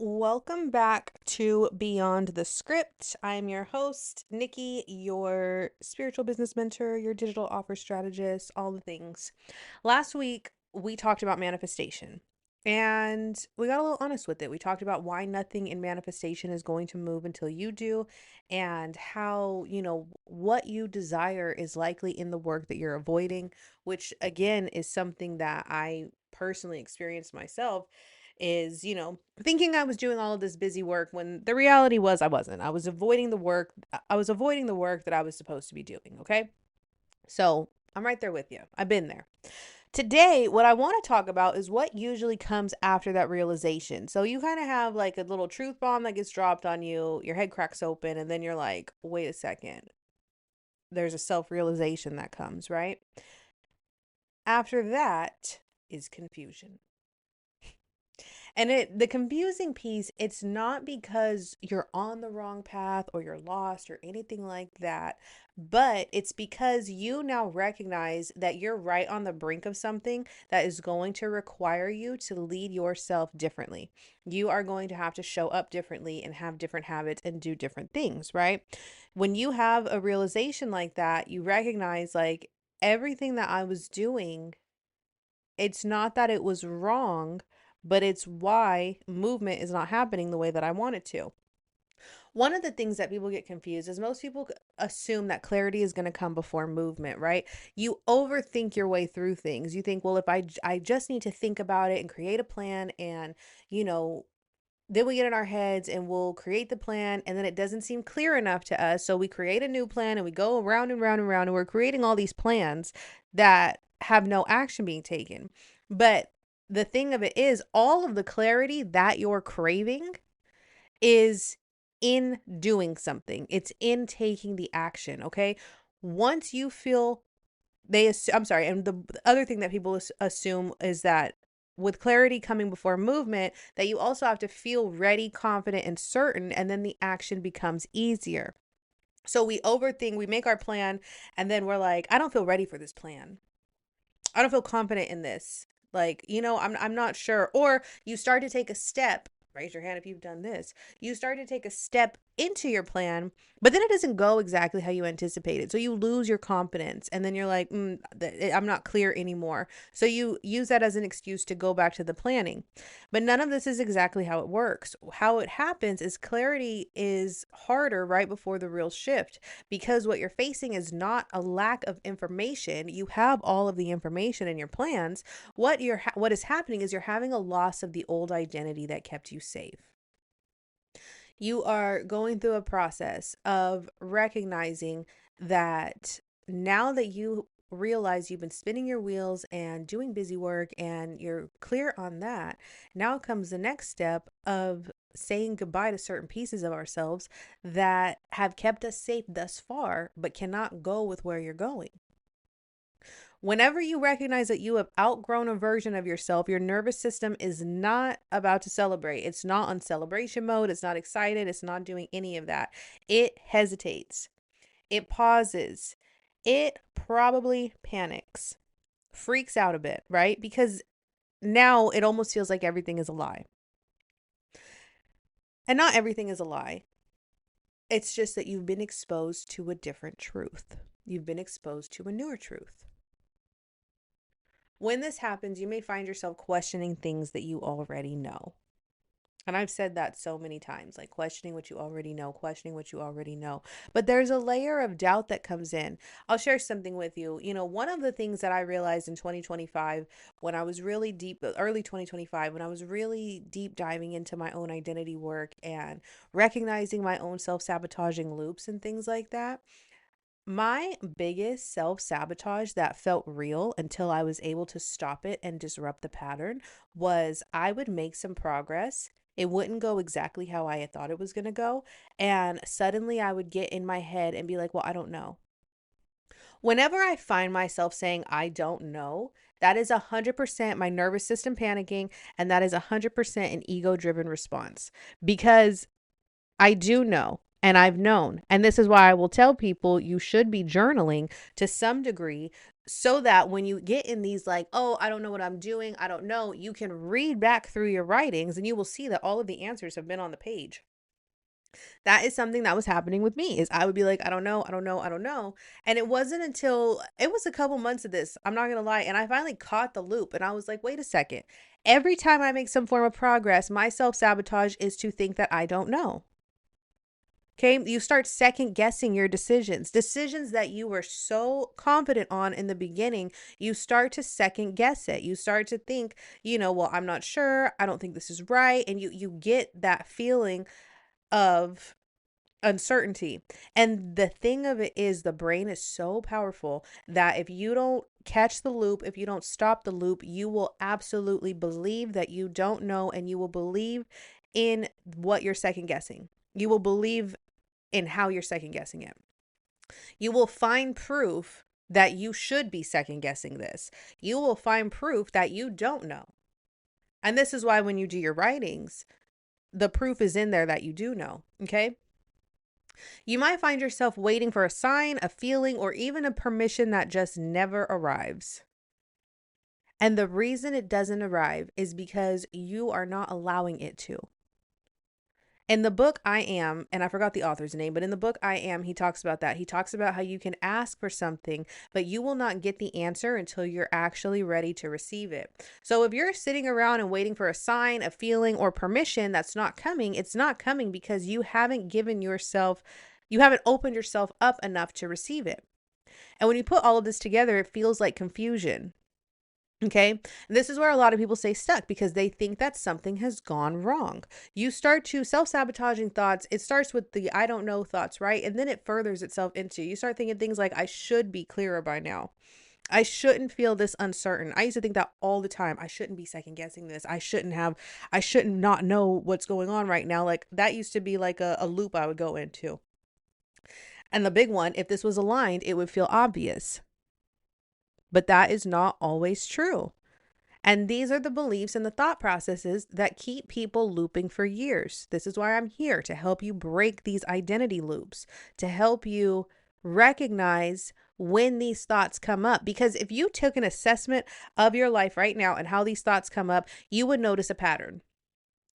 Welcome back to Beyond the Script. I am your host, Nikki, your spiritual business mentor, your digital offer strategist, all the things. Last week, we talked about manifestation and we got a little honest with it. We talked about why nothing in manifestation is going to move until you do, and how, what you desire is likely in the work that you're avoiding, which again is something that I personally experienced myself is, thinking I was doing all of this busy work when the reality was I wasn't. I was avoiding the work. I was avoiding the work that I was supposed to be doing. Okay. So I'm right there with you. I've been there. Today, what I want to talk about is what usually comes after that realization. So you kind of have like a little truth bomb that gets dropped on you, your head cracks open, and then you're like, wait a second. There's a self-realization that comes, right? After that is confusion. And the confusing piece, it's not because you're on the wrong path or you're lost or anything like that, but it's because you now recognize that you're right on the brink of something that is going to require you to lead yourself differently. You are going to have to show up differently and have different habits and do different things, right? When you have a realization like that, you recognize like everything that I was doing, it's not that it was wrong, but it's why movement is not happening the way that I want it to. One of the things that people get confused is most people assume that clarity is going to come before movement, right? You overthink your way through things. You think, well, if I just need to think about it and create a plan and, you know, then we get in our heads and we'll create the plan and then it doesn't seem clear enough to us. So we create a new plan and we go around and round and round and we're creating all these plans that have no action being taken. But the thing of it is, all of the clarity that you're craving is in doing something. It's in taking the action, okay? Once you feel I'm sorry, and the other thing that people assume is that with clarity coming before movement, that you also have to feel ready, confident, and certain, and then the action becomes easier. So we overthink, we make our plan, and then we're like, I don't feel ready for this plan. I don't feel confident in this. Like, I'm not sure. Or you start to take a step. Raise your hand if you've done this. You start to take a step into your plan, but then it doesn't go exactly how you anticipated. So you lose your confidence and then you're like, I'm not clear anymore. So you use that as an excuse to go back to the planning. But none of this is exactly how it works. How it happens is clarity is harder right before the real shift, because what you're facing is not a lack of information. You have all of the information in your plans. What is happening is you're having a loss of the old identity that kept you safe. You are going through a process of recognizing that now that you realize you've been spinning your wheels and doing busy work and you're clear on that, now comes the next step of saying goodbye to certain pieces of ourselves that have kept us safe thus far, but cannot go with where you're going. Whenever you recognize that you have outgrown a version of yourself, your nervous system is not about to celebrate. It's not on celebration mode. It's not excited. It's not doing any of that. It hesitates. It pauses. It probably panics, freaks out a bit, right? Because now it almost feels like everything is a lie. And not everything is a lie. It's just that you've been exposed to a different truth. You've been exposed to a newer truth. When this happens, you may find yourself questioning things that you already know. And I've said that so many times, like questioning what you already know, questioning what you already know. But there's a layer of doubt that comes in. I'll share something with you. One of the things that I realized in 2025, when I was really deep, early 2025, when I was really deep diving into my own identity work and recognizing my own self-sabotaging loops and things like that, my biggest self-sabotage that felt real until I was able to stop it and disrupt the pattern was I would make some progress. It wouldn't go exactly how I had thought it was going to go. And suddenly I would get in my head and be like, well, I don't know. Whenever I find myself saying, I don't know, that is 100% my nervous system panicking. And that is 100% an ego-driven response, because I do know. And I've known. And this is why I will tell people you should be journaling to some degree so that when you get in these like, oh, I don't know what I'm doing, I don't know, you can read back through your writings and you will see that all of the answers have been on the page. That is something that was happening with me is I would be like, I don't know, I don't know, I don't know. And it wasn't until it was a couple months of this, I'm not going to lie, and I finally caught the loop and I was like, wait a second. Every time I make some form of progress, my self-sabotage is to think that I don't know. Okay, you start second guessing your decisions that you were so confident on in the beginning. You start to second guess it. You start to think, well, I'm not sure. I don't think this is right. And you get that feeling of uncertainty. And the thing of it is, the brain is so powerful that if you don't catch the loop, if you don't stop the loop, you will absolutely believe that you don't know, and you will believe in what you're second guessing. You will believe in how you're second guessing it. You will find proof that you should be second guessing this. You will find proof that you don't know. And this is why when you do your writings, the proof is in there that you do know. Okay. You might find yourself waiting for a sign, a feeling, or even a permission that just never arrives. And the reason it doesn't arrive is because you are not allowing it to. In the book I Am, and I forgot the author's name, but in the book I Am, he talks about that. He talks about how you can ask for something, but you will not get the answer until you're actually ready to receive it. So if you're sitting around and waiting for a sign, a feeling, or permission that's not coming, it's not coming because you haven't opened yourself up enough to receive it. And when you put all of this together, it feels like confusion. Okay. And this is where a lot of people stay stuck because they think that something has gone wrong. You start to self-sabotaging thoughts. It starts with the I don't know thoughts, right? And then it furthers itself into you start thinking things like, I should be clearer by now. I shouldn't feel this uncertain. I used to think that all the time. I shouldn't be second guessing this. I shouldn't not know what's going on right now. Like that used to be like a loop I would go into. And the big one, if this was aligned, it would feel obvious. But that is not always true. And these are the beliefs and the thought processes that keep people looping for years. This is why I'm here to help you break these identity loops, to help you recognize when these thoughts come up. Because if you took an assessment of your life right now and how these thoughts come up, you would notice a pattern.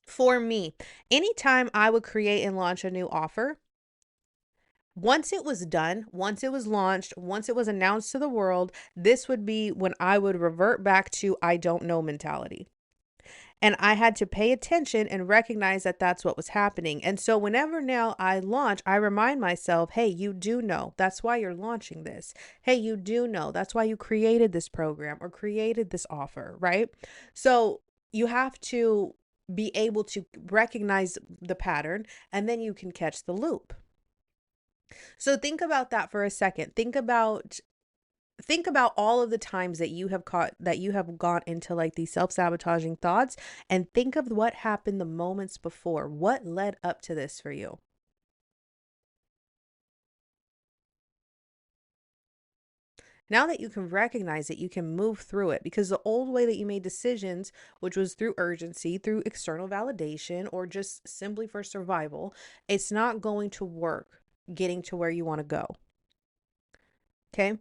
For me, anytime I would create and launch a new offer, once it was done, once it was launched, once it was announced to the world, this would be when I would revert back to I don't know mentality. And I had to pay attention and recognize that that's what was happening. And so whenever now I launch, I remind myself, hey, you do know. That's why you're launching this. Hey, you do know. That's why you created this program or created this offer, right? So you have to be able to recognize the pattern and then you can catch the loop. So think about that for a second. Think about all of the times that you have gone into like these self-sabotaging thoughts and think of what happened the moments before. What led up to this for you? Now that you can recognize it, you can move through it because the old way that you made decisions, which was through urgency, through external validation, or just simply for survival, it's not going to work getting to where you want to go. Okay?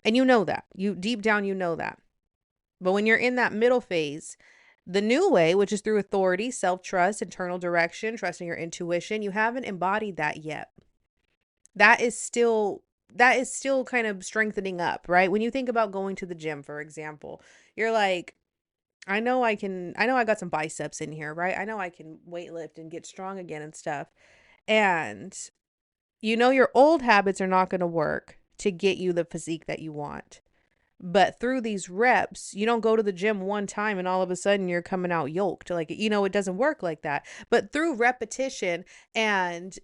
And you know that. You deep down, you know that. But when you're in that middle phase, the new way, which is through authority, self-trust, internal direction, trusting your intuition, you haven't embodied that yet. That is still kind of strengthening up, right? When you think about going to the gym, for example, you're like, I know I got some biceps in here, right? I know I can weight lift and get strong again and stuff. And your old habits are not going to work to get you the physique that you want. But through these reps, you don't go to the gym one time and all of a sudden you're coming out yoked. Like, it doesn't work like that. But through repetition and,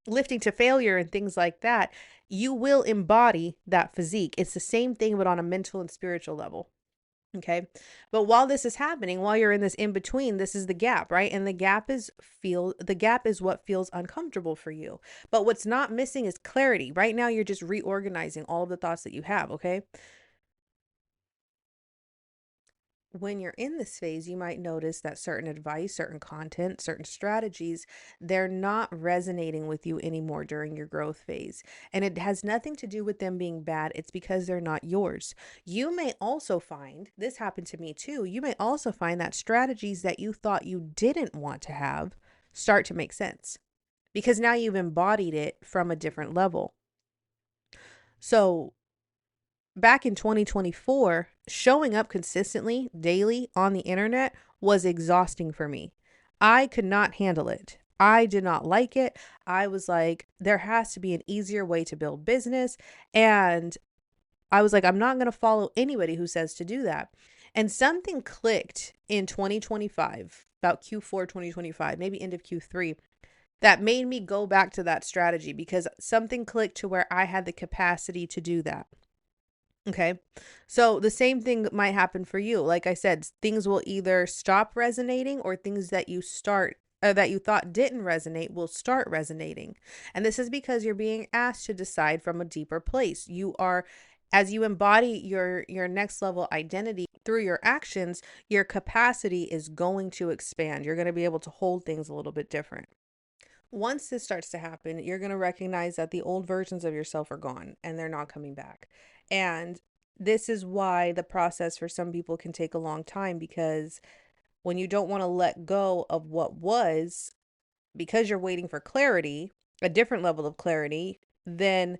lifting to failure and things like that, you will embody that physique. It's the same thing, but on a mental and spiritual level. Okay. But while this is happening, while you're in this in between, this is the gap, right? And the gap is what feels uncomfortable for you. But what's not missing is clarity. Right now, you're just reorganizing all of the thoughts that you have. Okay. when you're in this phase, you might notice that certain advice, certain content, certain strategies, they're not resonating with you anymore during your growth phase. And it has nothing to do with them being bad. It's because they're not yours. You may also find, this happened to me too, you may also find that strategies that you thought you didn't want to have start to make sense because now you've embodied it from a different level. So back in 2024, showing up consistently daily on the internet was exhausting for me. I could not handle it. I did not like it. I was like, there has to be an easier way to build business. And I was like, I'm not going to follow anybody who says to do that. And something clicked in 2025, about Q4 2025, maybe end of Q3, that made me go back to that strategy because something clicked to where I had the capacity to do that. Okay. So the same thing might happen for you. Like I said, things will either stop resonating or things that you start that you thought didn't resonate will start resonating. And this is because you're being asked to decide from a deeper place. You are as you embody your next level identity through your actions, your capacity is going to expand. You're going to be able to hold things a little bit different. Once this starts to happen, you're going to recognize that the old versions of yourself are gone and they're not coming back. And this is why the process for some people can take a long time, because when you don't want to let go of what was, because you're waiting for clarity, a different level of clarity, then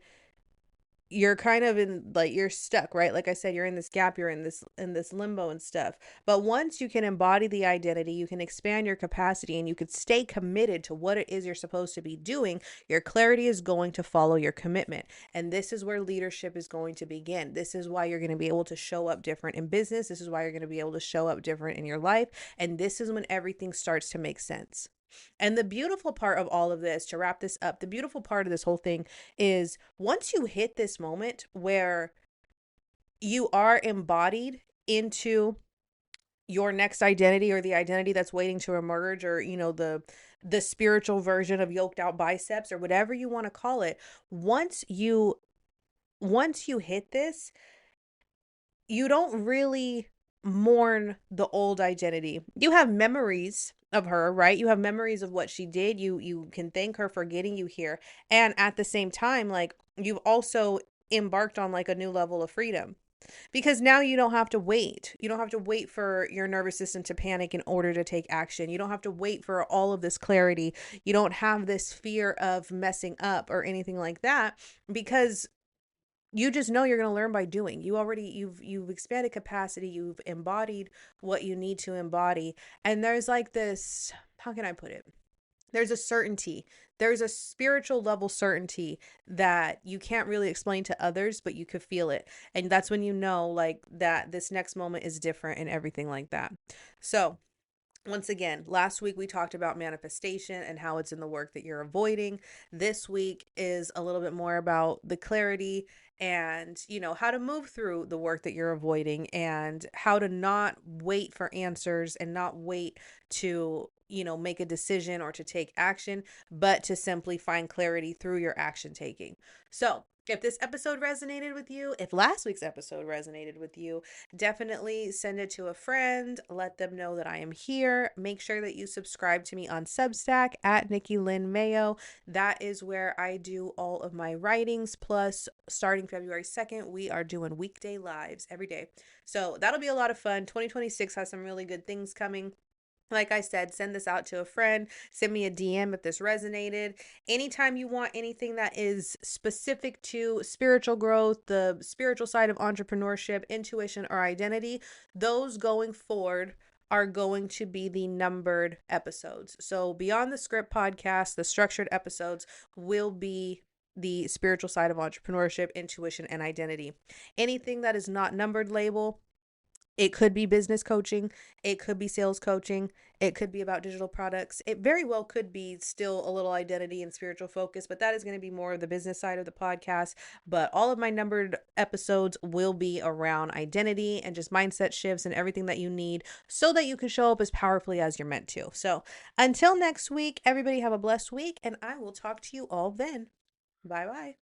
you're kind of in, like, you're stuck, right? Like I said, you're in this gap, you're in this limbo and stuff. But once you can embody the identity, you can expand your capacity and you could stay committed to what it is you're supposed to be doing, your clarity is going to follow your commitment. And this is where leadership is going to begin. This is why you're going to be able to show up different in business. This is why you're going to be able to show up different in your life. And this is when everything starts to make sense. And the beautiful part of all of this, to wrap this up, the beautiful part of this whole thing is once you hit this moment where you are embodied into your next identity, or the identity that's waiting to emerge, or the spiritual version of yoked out biceps, or whatever you want to call it, once you hit this, you don't really mourn the old identity. You have memories of her, right? You have memories of what she did. You can thank her for getting you here. And at the same time, like, you've also embarked on like a new level of freedom. Because now you don't have to wait. You don't have to wait for your nervous system to panic in order to take action. You don't have to wait for all of this clarity. You don't have this fear of messing up or anything like that, because you just know you're going to learn by doing. You've expanded capacity, you've embodied what you need to embody. And there's like this, how can I put it? There's a certainty. There's a spiritual level certainty that you can't really explain to others, but you could feel it. And that's when you know, like, that this next moment is different and everything like that. So, once again, last week we talked about manifestation and how it's in the work that you're avoiding. This week is a little bit more about the clarity and, how to move through the work that you're avoiding, and how to not wait for answers and not wait to, make a decision or to take action, but to simply find clarity through your action taking. So, if this episode resonated with you, if last week's episode resonated with you, definitely send it to a friend. Let them know that I am here. Make sure that you subscribe to me on Substack at Nikki Lynn Mayo. That is where I do all of my writings. Plus, starting February 2nd, we are doing weekday lives every day. So that'll be a lot of fun. 2026 has some really good things coming. Like I said, send this out to a friend. Send me a DM if this resonated. Anytime you want anything that is specific to spiritual growth, the spiritual side of entrepreneurship, intuition, or identity, those going forward are going to be the numbered episodes. So Beyond the Script podcast, the structured episodes, will be the spiritual side of entrepreneurship, intuition, and identity. Anything that is not numbered label, it could be business coaching, it could be sales coaching, it could be about digital products. It very well could be still a little identity and spiritual focus, but that is going to be more of the business side of the podcast. But all of my numbered episodes will be around identity and just mindset shifts and everything that you need so that you can show up as powerfully as you're meant to. So until next week, everybody have a blessed week, and I will talk to you all then. Bye bye.